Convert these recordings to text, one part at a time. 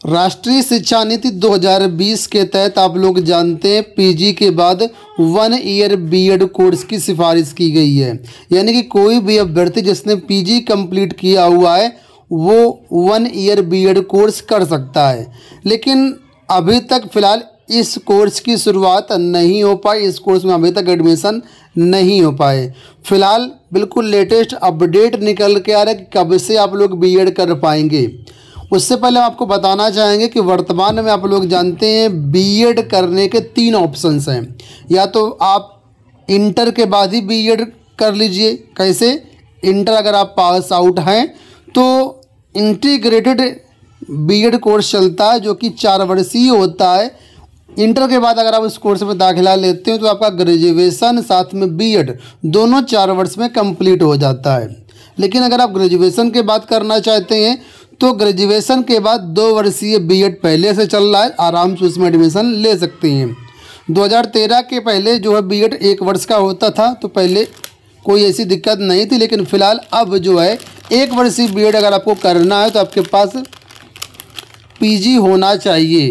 राष्ट्रीय शिक्षा नीति 2020 के तहत आप लोग जानते हैं पीजी के बाद 1 ईयर बीएड कोर्स की सिफारिश की गई है। यानी कि कोई भी अभ्यर्थी जिसने पीजी कंप्लीट किया हुआ है वो 1 ईयर बीएड कोर्स कर सकता है। लेकिन अभी तक फ़िलहाल इस कोर्स की शुरुआत नहीं हो पाई, इस कोर्स में अभी तक एडमिशन नहीं हो पाए। फ़िलहाल बिल्कुल लेटेस्ट अपडेट निकल के आ रहा है कि कब से आप लोग बीएड कर पाएंगे। उससे पहले हम आपको बताना चाहेंगे कि वर्तमान में आप लोग जानते हैं बीएड करने के 3 ऑप्शंस हैं। या तो आप इंटर के बाद ही बीएड कर लीजिए। कैसे? इंटर अगर आप पास आउट हैं तो इंटीग्रेटेड बीएड कोर्स चलता है जो कि 4 वर्षीय होता है। इंटर के बाद अगर आप उस कोर्स में दाखिला लेते हो तो आपका ग्रेजुएशन साथ में बीएड दोनों 4 वर्ष में कंप्लीट हो जाता है। लेकिन अगर आप ग्रेजुएशन के बाद करना चाहते हैं तो ग्रेजुएशन के बाद 2 वर्षीय बीएड पहले से चल रहा है, आराम से उसमें एडमिशन ले सकते हैं। 2013 के पहले जो है बीएड 1 वर्ष का होता था तो पहले कोई ऐसी दिक्कत नहीं थी। लेकिन फ़िलहाल अब जो है 1 वर्षीय बीएड अगर आपको करना है तो आपके पास पीजी होना चाहिए,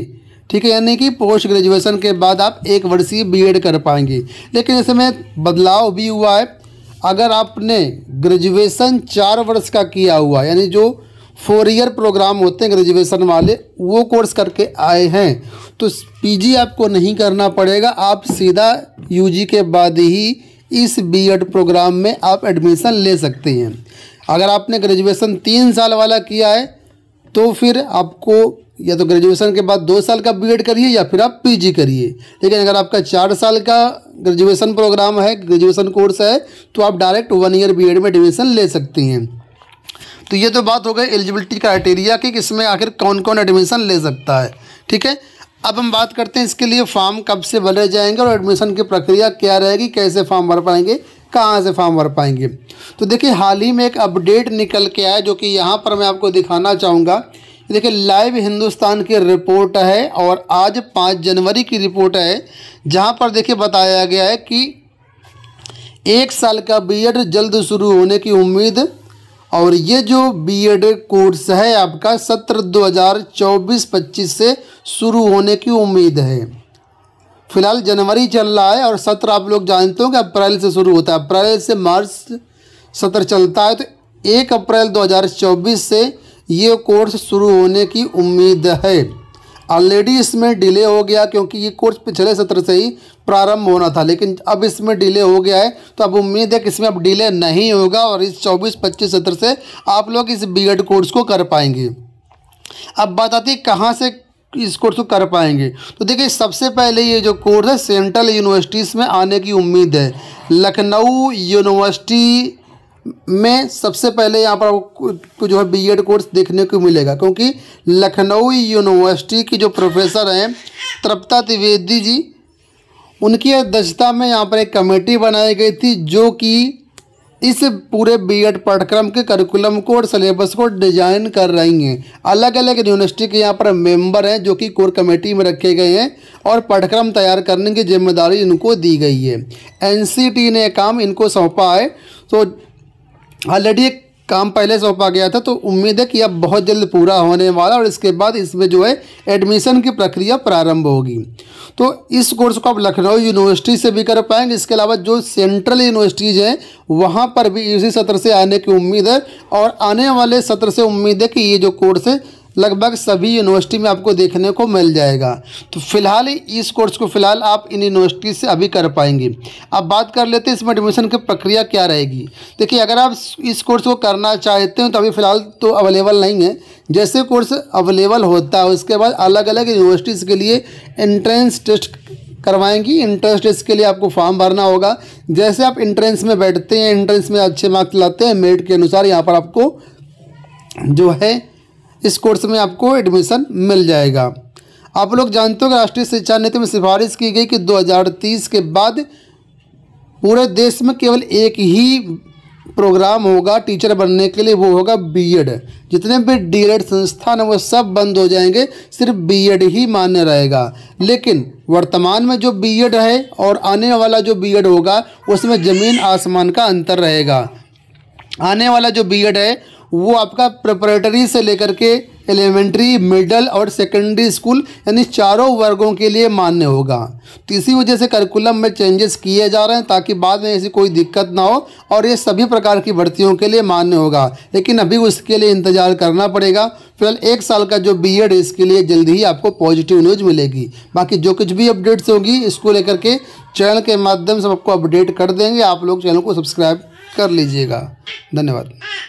ठीक है। यानी कि पोस्ट ग्रेजुएशन के बाद आप 1 वर्षीय बीएड कर पाएंगे। लेकिन इसमें बदलाव भी हुआ है। अगर आपने ग्रेजुएशन 4 वर्ष का किया हुआ यानी जो 4 ईयर प्रोग्राम होते हैं ग्रेजुएशन वाले वो कोर्स करके आए हैं तो पीजी आपको नहीं करना पड़ेगा। आप सीधा यूजी के बाद ही इस बीएड प्रोग्राम में आप एडमिशन ले सकते हैं। अगर आपने ग्रेजुएशन 3 साल वाला किया है तो फिर आपको या तो ग्रेजुएशन के बाद 2 साल का बीएड करिए या फिर आप पीजी करिए। लेकिन अगर आपका 4 साल का ग्रेजुएशन प्रोग्राम है, ग्रेजुएशन कोर्स है, तो आप डायरेक्ट 1 ईयर बीएड में एडमिशन ले सकती हैं। तो ये तो बात हो गई एलिजिबिलिटी क्राइटेरिया की, इसमें आखिर कौन कौन एडमिशन ले सकता है, ठीक है। अब हम बात करते हैं इसके लिए फॉर्म कब से भरे जाएंगे और एडमिशन की प्रक्रिया क्या रहेगी, कैसे फॉर्म भर पाएंगे, कहाँ से फॉर्म भर पाएंगे। तो देखिए हाल ही में एक अपडेट निकल के आया जो कि यहाँ पर मैं आपको दिखाना चाहूँगा। देखिए लाइव हिंदुस्तान की रिपोर्ट है और आज 5 जनवरी की रिपोर्ट है जहाँ पर देखिए बताया गया है कि 1 साल का बीएड जल्द शुरू होने की उम्मीद। और ये जो बीएड कोर्स है आपका सत्र 2024-25 से शुरू होने की उम्मीद है। फिलहाल जनवरी चल रहा है और सत्र आप लोग जानते हो कि अप्रैल से शुरू होता है, अप्रैल से मार्च सत्र चलता है। तो 1 अप्रैल 2024 से ये कोर्स शुरू होने की उम्मीद है। ऑलरेडी इसमें डिले हो गया क्योंकि ये कोर्स पिछले सत्र से ही प्रारंभ होना था, लेकिन अब इसमें डिले हो गया है। तो अब उम्मीद है कि इसमें अब डिले नहीं होगा और इस 24-25 सत्र से आप लोग इस बीएड कोर्स को कर पाएंगे। अब बात आती है कहाँ से इस कोर्स को कर पाएंगे। तो देखिए सबसे पहले ये जो कोर्स है सेंट्रल यूनिवर्सिटीज़ में आने की उम्मीद है। लखनऊ यूनिवर्सिटी में सबसे पहले यहाँ पर आपको जो है बीएड कोर्स देखने को मिलेगा क्योंकि लखनऊ यूनिवर्सिटी की जो प्रोफेसर हैं तृप्ता त्रिवेदी जी, उनकी अध्यक्षता में यहाँ पर एक कमेटी बनाई गई थी जो कि इस पूरे बीएड पाठ्यक्रम के करिकुलम को और सिलेबस को डिजाइन कर रही हैं। अलग अलग यूनिवर्सिटी के यहाँ पर मेंबर हैं जो कि कोर कमेटी में रखे गए हैं और पाठ्यक्रम तैयार करने की जिम्मेदारी इनको दी गई है। एनसीटी ने काम इनको सौंपा है। तो ऑलरेडी एक काम पहले सौंपा गया था तो उम्मीद है कि अब बहुत जल्द पूरा होने वाला और इसके बाद इसमें जो है एडमिशन की प्रक्रिया प्रारंभ होगी। तो इस कोर्स को आप लखनऊ यूनिवर्सिटी से भी कर पाएंगे। इसके अलावा जो सेंट्रल यूनिवर्सिटीज़ हैं वहाँ पर भी इसी सत्र से आने की उम्मीद है और आने वाले सत्र से उम्मीद है कि ये जो कोर्स है लगभग सभी यूनिवर्सिटी में आपको देखने को मिल जाएगा। तो फिलहाल इस कोर्स को फिलहाल आप इन यूनिवर्सिटी से अभी कर पाएंगे। अब बात कर लेते हैं इसमें एडमिशन की प्रक्रिया क्या रहेगी। देखिए अगर आप इस कोर्स को करना चाहते हैं तो अभी फ़िलहाल तो अवेलेबल नहीं है। जैसे कोर्स अवेलेबल होता है उसके बाद अलग अलग यूनिवर्सिटीज़ के लिए एंट्रेंस टेस्ट करवाएंगी। एंट्रेंस टेस्ट के लिए आपको फॉर्म भरना होगा। जैसे आप एंट्रेंस में बैठते हैं, एंट्रेंस में अच्छे मार्क्स लाते हैं, मेरिट के अनुसार यहाँ पर आपको जो है इस कोर्स में आपको एडमिशन मिल जाएगा। आप लोग जानते हो कि राष्ट्रीय शिक्षा नीति में सिफारिश की गई कि 2030 के बाद पूरे देश में केवल एक ही प्रोग्राम होगा टीचर बनने के लिए, वो होगा बीएड। जितने भी डीएलएड संस्थान हैं वो सब बंद हो जाएंगे, सिर्फ बीएड ही मान्य रहेगा। लेकिन वर्तमान में जो बीएड है और आने वाला जो बीएड होगा उसमें ज़मीन आसमान का अंतर रहेगा। आने वाला जो बीएड है वो आपका प्रिपरेटरी से लेकर के एलिमेंट्री, मिडिल और सेकेंडरी स्कूल यानी चारों वर्गों के लिए मान्य होगा। तो इसी वजह से करिकुलम में चेंजेस किए जा रहे हैं ताकि बाद में ऐसी कोई दिक्कत ना हो, और ये सभी प्रकार की भर्तियों के लिए मान्य होगा। लेकिन अभी उसके लिए इंतजार करना पड़ेगा। फिलहाल 1 साल का जो बीएड है इसके लिए जल्दी ही आपको पॉजिटिव न्यूज़ मिलेगी। बाकी जो कुछ भी अपडेट्स होगी इसको लेकर के चैनल के माध्यम से आपको अपडेट कर देंगे। आप लोग चैनल को सब्सक्राइब कर लीजिएगा। धन्यवाद।